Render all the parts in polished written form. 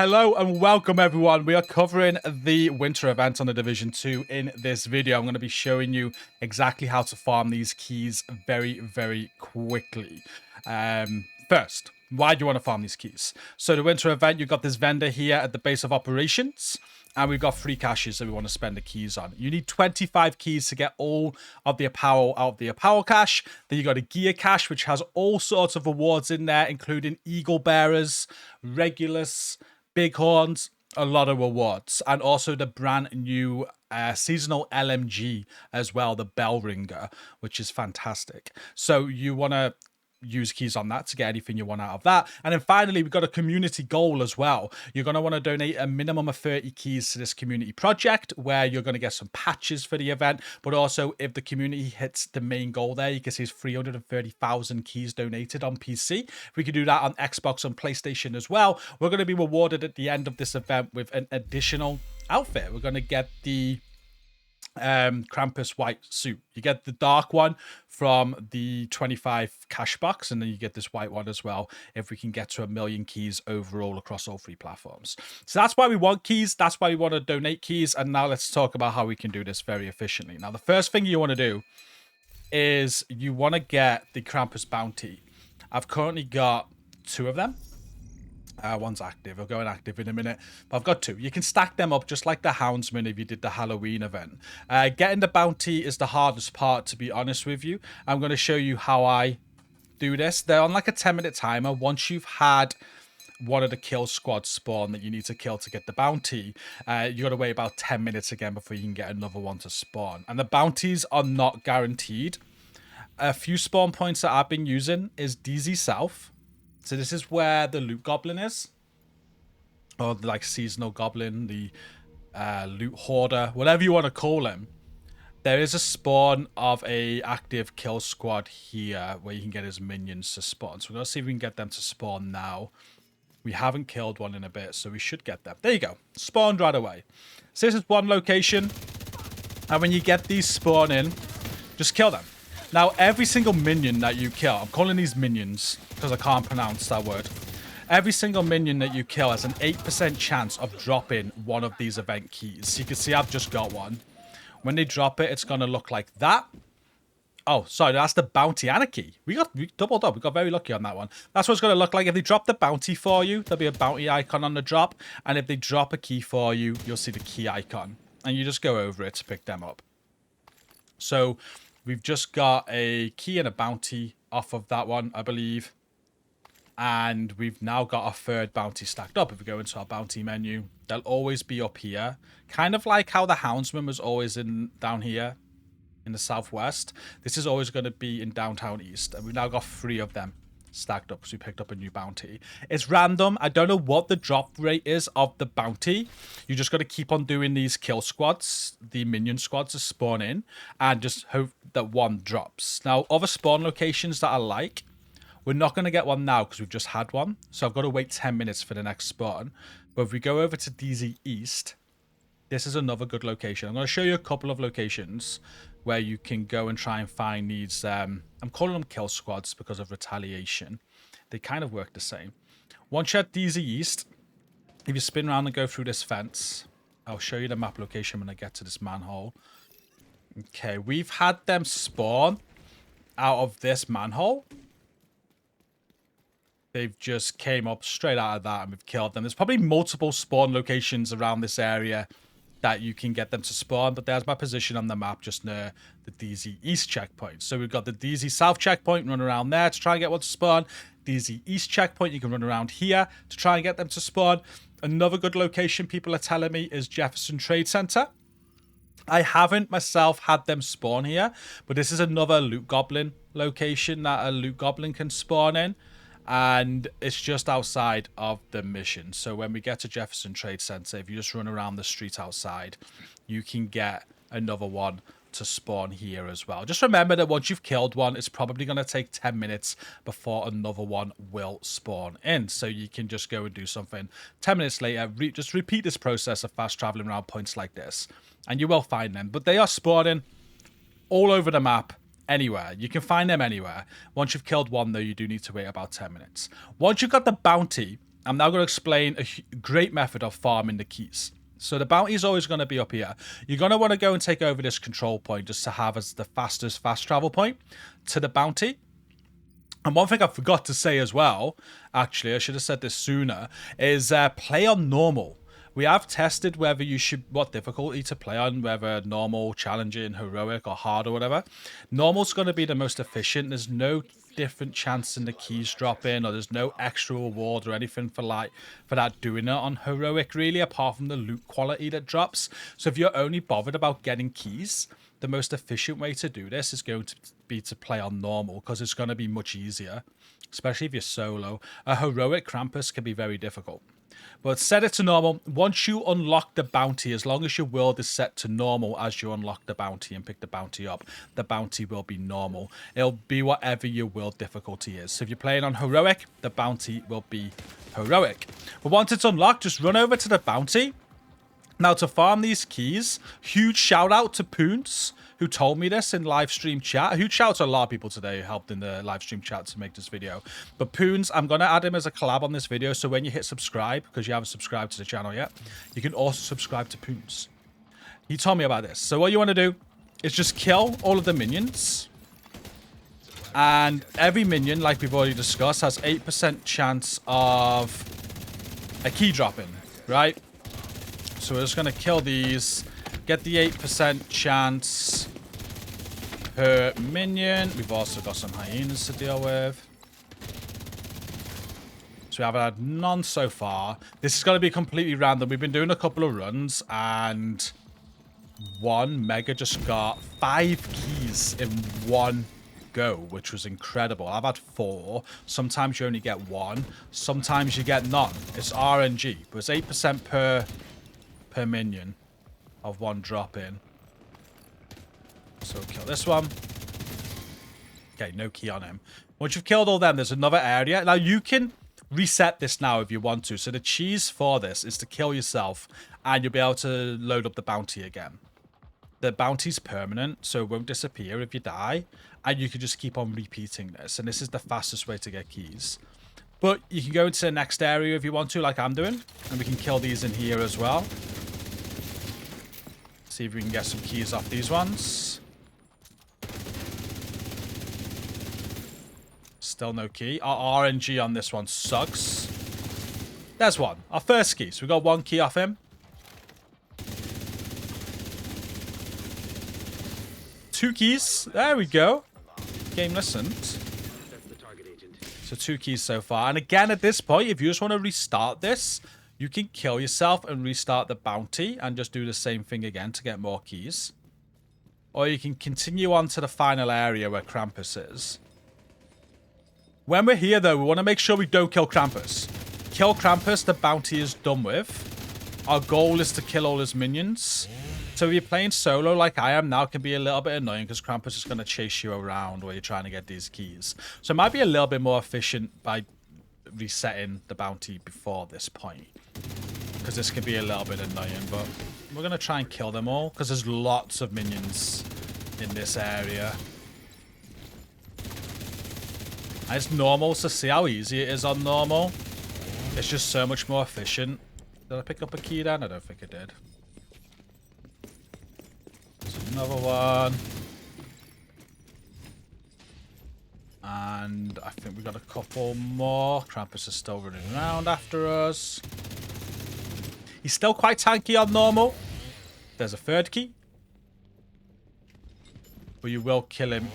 Hello and welcome everyone. We are covering the winter event on the Division 2 in this video. I'm going to be showing you exactly how to farm these keys very, very quickly. First, why do you want to farm these keys? So the winter event, you've got this vendor here at the base of operations. And we've got free caches that we want to spend the keys on. You need 25 keys to get all of the apparel out of the apparel cache. Then you got a gear cache, which has all sorts of rewards in there, including eagle bearers, regulus, bighorns, a lot of rewards. And also the brand new seasonal LMG as well, the bell ringer, which is fantastic. So you want to use keys on that to get anything you want out of that. And then finally, we've got a community goal as well. You're going to want to donate a minimum of 30 keys to this community project where you're going to get some patches for the event. But also, if the community hits the main goal there, you can see it's 330,000 keys donated on PC. If we could do that on Xbox and PlayStation as well, we're going to be rewarded at the end of this event with an additional outfit. We're going to get the Krampus white suit. You get the dark one from the 25 cash box, and then you get this white one as well if we can get to 1 million keys overall across all three platforms. So that's why we want keys, that's why we want to donate keys. And now let's talk about how we can do this very efficiently. Now the first thing you want to do is you want to get the Krampus bounty. I've currently got 2 of them. One's active. I'll go inactive in a minute. But I've got 2. You can stack them up just like the Houndsman if you did the Halloween event. Getting the bounty is the hardest part, to be honest with you. I'm going to show you how I do this. They're on like a 10-minute timer. Once you've had one of the kill squad spawn that you need to kill to get the bounty, you got to wait about 10 minutes again before you can get another one to spawn. And the bounties are not guaranteed. A few spawn points that I've been using is DZ South. So this is where the loot goblin is, or the, like, seasonal goblin, the loot hoarder, whatever you want to call him. There is a spawn of a active kill squad here where you can get his minions to spawn. So we're going to see if we can get them to spawn now. We haven't killed one in a bit, so we should get them. There you go. Spawned right away. So this is one location. And when you get these spawn in, just kill them. Now, every single minion that you kill, I'm calling these minions because I can't pronounce that word. Every single minion that you kill has an 8% chance of dropping one of these event keys. So you can see I've just got one. When they drop it, it's going to look like that. Oh, sorry, that's the bounty and a key. We doubled up. We got very lucky on that one. That's what it's going to look like. If they drop the bounty for you, there'll be a bounty icon on the drop. And if they drop a key for you, you'll see the key icon. And you just go over it to pick them up. So we've just got a key and a bounty off of that one, I believe. And we've now got our 3rd bounty stacked up. If we go into our bounty menu, they'll always be up here. Kind of like how the Houndsman was always down here in the southwest. This is always going to be in downtown east. And we've now got 3 of them stacked up because we picked up a new bounty. It's random. I don't know what the drop rate is of the bounty. You just got to keep on doing these kill squads, the minion squads to spawn in, and just hope that one drops. Now, other spawn locations that I like, we're not going to get one now because we've just had one. So I've got to wait 10 minutes for the next spawn. But if we go over to DZ East, this is another good location. I'm going to show you a couple of locations where you can go and try and find these. I'm calling them kill squads because of retaliation. They kind of work the same. Once you're at DZ East, if you spin around and go through this fence, I'll show you the map location when I get to this manhole. Okay, we've had them spawn out of this manhole. They've just came up straight out of that and we've killed them. There's probably multiple spawn locations around this area that you can get them to spawn, but there's my position on the map just near the DZ East checkpoint. So we've got the DZ South checkpoint, run around there to try and get one to spawn. DZ East checkpoint, you can run around here to try and get them to spawn. Another good location people are telling me is Jefferson Trade Center. I haven't myself had them spawn here, but this is another loot goblin location that a loot goblin can spawn in. And it's just outside of the mission. So when we get to Jefferson Trade Center, if you just run around the street outside, you can get another one to spawn here as well. Just remember that once you've killed one, it's probably going to take 10 minutes before another one will spawn in. So you can just go and do something 10 minutes later. Just repeat this process of fast traveling around points like this, and you will find them. But they are spawning all over the map. Anywhere. You can find them anywhere. Once you've killed one, though, you do need to wait about 10 minutes. Once you've got the bounty, I'm now going to explain a great method of farming the keys. So the bounty is always going to be up here. You're going to want to go and take over this control point just to have as the fastest fast travel point to the bounty. And one thing I forgot to say as well, actually, I should have said this sooner, is play on normal. We have tested whether you should, what difficulty to play on, whether normal, challenging, heroic, or hard, or whatever. Normal's going to be the most efficient. There's no different chance in the keys dropping, or there's no extra reward or anything for that doing it on heroic, really, apart from the loot quality that drops. So if you're only bothered about getting keys, the most efficient way to do this is going to be to play on normal, because it's going to be much easier, especially if you're solo. A heroic Krampus can be very difficult. But set it to normal. Once you unlock the bounty, as long as your world is set to normal as you unlock the bounty and pick the bounty up, the bounty will be normal. It'll be whatever your world difficulty is. So if you're playing on heroic, the bounty will be heroic. But once it's unlocked, just run over to the bounty. Now, to farm these keys, huge shout out to Poons, who told me this in live stream chat. Huge shout out to a lot of people today who helped in the live stream chat to make this video. But Poons, I'm going to add him as a collab on this video. So when you hit subscribe, because you haven't subscribed to the channel yet, you can also subscribe to Poons. He told me about this. So what you want to do is just kill all of the minions. And every minion, like we've already discussed, has 8% chance of a key dropping, right? So we're just going to kill these, get the 8% chance per minion. We've also got some hyenas to deal with. So we haven't had none so far. This is going to be completely random. We've been doing a couple of runs, and one Mega just got 5 keys in one go, which was incredible. I've had 4. Sometimes you only get 1. Sometimes you get none. It's RNG, but it's 8% per minion of one drop in. So kill this one. Okay, no key on him. Once you've killed all them, there's another area. Now you can reset this now if you want to. So the cheese for this is to kill yourself, and you'll be able to load up the bounty again. The bounty's permanent, so it won't disappear if you die, and you can just keep on repeating this. And this is the fastest way to get keys. But you can go into the next area if you want to, like I'm doing, and we can kill these in here as well. See if we can get some keys off these ones. Still no key. Our RNG on this one sucks. There's one. Our first key. So we got 1 key off him. 2 keys. There we go. Game listened. So 2 keys so far. And again, at this point, if you just want to restart this, you can kill yourself and restart the bounty and just do the same thing again to get more keys. Or you can continue on to the final area where Krampus is. When we're here, though, we want to make sure we don't kill Krampus. Kill Krampus, the bounty is done with. Our goal is to kill all his minions. So if you're playing solo like I am now, it can be a little bit annoying because Krampus is going to chase you around while you're trying to get these keys. So it might be a little bit more efficient by resetting the bounty before this point, because this can be a little bit annoying. But we're going to try and kill them all because there's lots of minions in this area. And it's normal to see how easy it is on normal. It's just so much more efficient. Did I pick up a key then? I don't think I did. There's another one. And I think we got a couple more. Krampus is still running around after us. He's still quite tanky on normal. There's a 3rd key. But you will kill him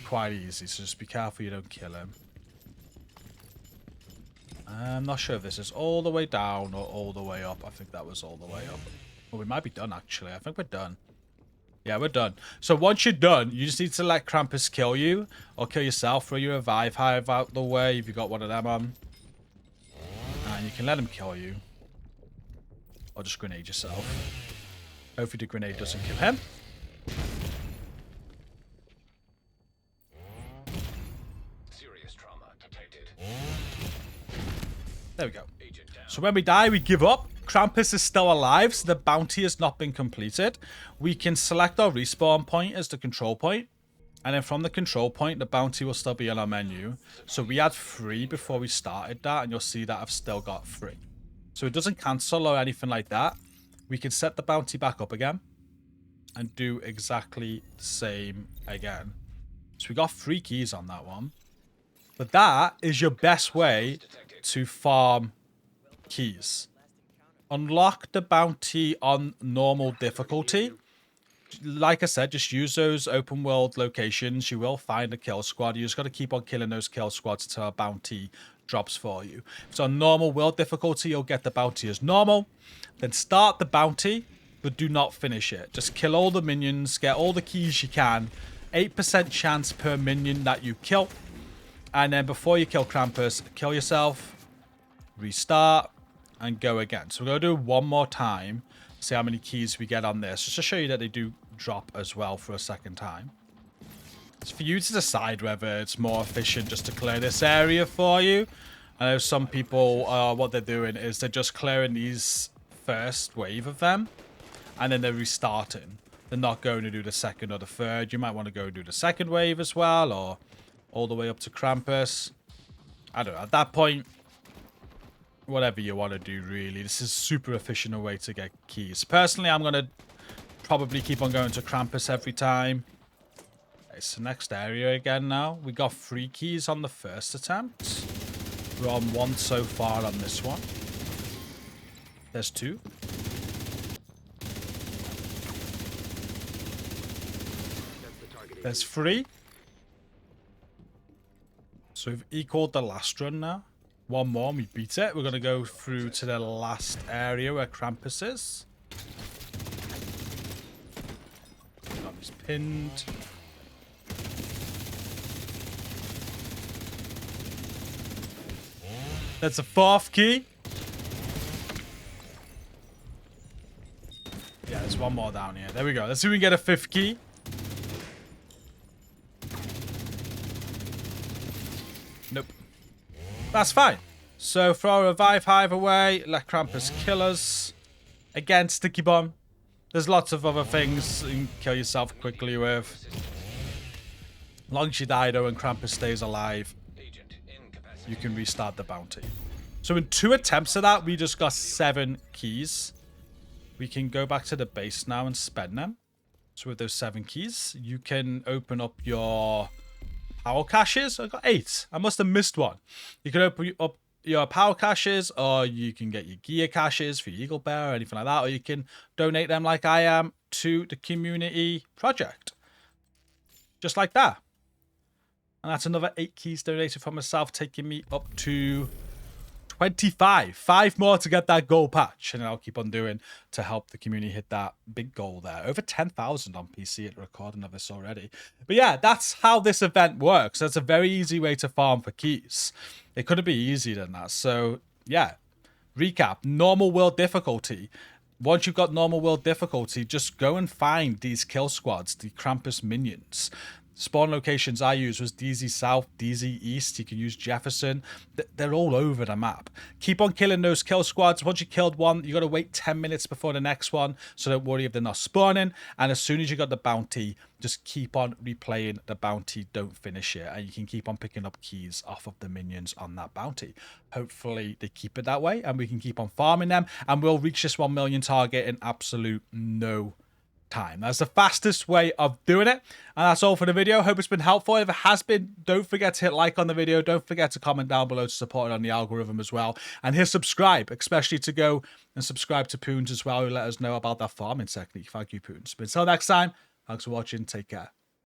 quite easy, so just be careful you don't kill him. I'm not sure if this is all the way down or all the way up. I think that was all the way up. Well, we might be done, actually. I think we're done. Yeah, we're done. So once you're done, you just need to let Krampus kill you or kill yourself. Throw your revive hive out the way if you got one of them on. And you can let him kill you. Or just grenade yourself. Hopefully the grenade doesn't kill him. Serious trauma detected. There we go. So when we die, we give up. Krampus is still alive, so the bounty has not been completed. We can select our respawn point as the control point. And then from the control point, the bounty will still be on our menu. So we had 3 before we started that, and you'll see that I've still got 3. So it doesn't cancel or anything like that. We can set the bounty back up again and do exactly the same again. So we got 3 keys on that one. But that is your best way to farm keys. Unlock the bounty on normal difficulty. Like I said, just use those open world locations. You will find a kill squad. You just got to keep on killing those kill squads until a bounty drops for you. If it's on normal world difficulty, you'll get the bounty as normal. Then start the bounty, but do not finish it. Just kill all the minions, get all the keys you can. 8% chance per minion that you kill. And then before you kill Krampus, kill yourself, restart, and go again. So we're going to do one more time. See how many keys we get on this. Just to show you that they do drop as well for a second time. It's for you to decide whether it's more efficient just to clear this area for you. I know some people, what they're doing is they're just clearing these first wave of them. And then they're restarting. They're not going to do the second or the third. You might want to go do the second wave as well. Or all the way up to Krampus. I don't know. At that point, whatever you want to do, really. This is super efficient a way to get keys. Personally, I'm going to probably keep on going to Krampus every time. It's the next area again now. We got 3 keys on the first attempt. We're on 1 so far on this one. There's 2. There's 3. So we've equaled the last run now. 1 more and we beat it. We're going to go through to the last area where Krampus is. He's pinned. That's a 4th key. Yeah, there's 1 more down here. There we go. Let's see if we can get a 5th key. Nope. That's fine. So throw a revive hive away. Let Krampus kill us. Again, sticky bomb. There's lots of other things you can kill yourself quickly with. As long as you die though and Krampus stays alive, you can restart the bounty. So in 2 attempts of that, we just got 7 keys. We can go back to the base now and spend them. So with those 7 keys, you can open up your power caches. I got 8. I must have missed one. You can open up your power caches, or you can get your gear caches for your Eagle Bear or anything like that, or you can donate them like I am to the community project. Just like that. And that's another 8 keys donated from myself, taking me up to 25. 5 more to get that gold patch, and I'll keep on doing to help the community hit that big goal there. Over 10,000 on PC at the recording of this already. But yeah, that's how this event works. That's a very easy way to farm for keys. It couldn't be easier than that. So yeah, recap, normal world difficulty. Once you've got normal world difficulty, just go and find these kill squads, the Krampus minions. Spawn locations I used was DZ South, DZ East. You can use Jefferson. They're all over the map. Keep on killing those kill squads. Once you killed one, you got to wait 10 minutes before the next one. So don't worry if they're not spawning. And as soon as you got the bounty, just keep on replaying the bounty. Don't finish it. And you can keep on picking up keys off of the minions on that bounty. Hopefully they keep it that way and we can keep on farming them. And we'll reach this 1 million target in absolute no time. That's the fastest way of doing it, and that's all for the video. Hope it's been helpful. If it has been, don't forget to hit like on the video. Don't forget to comment down below to support it on the algorithm as well, and hit subscribe, especially to go and subscribe to Poons as well, who let us know about that farming technique. Thank you, Poons. But until next time, thanks for watching. Take care.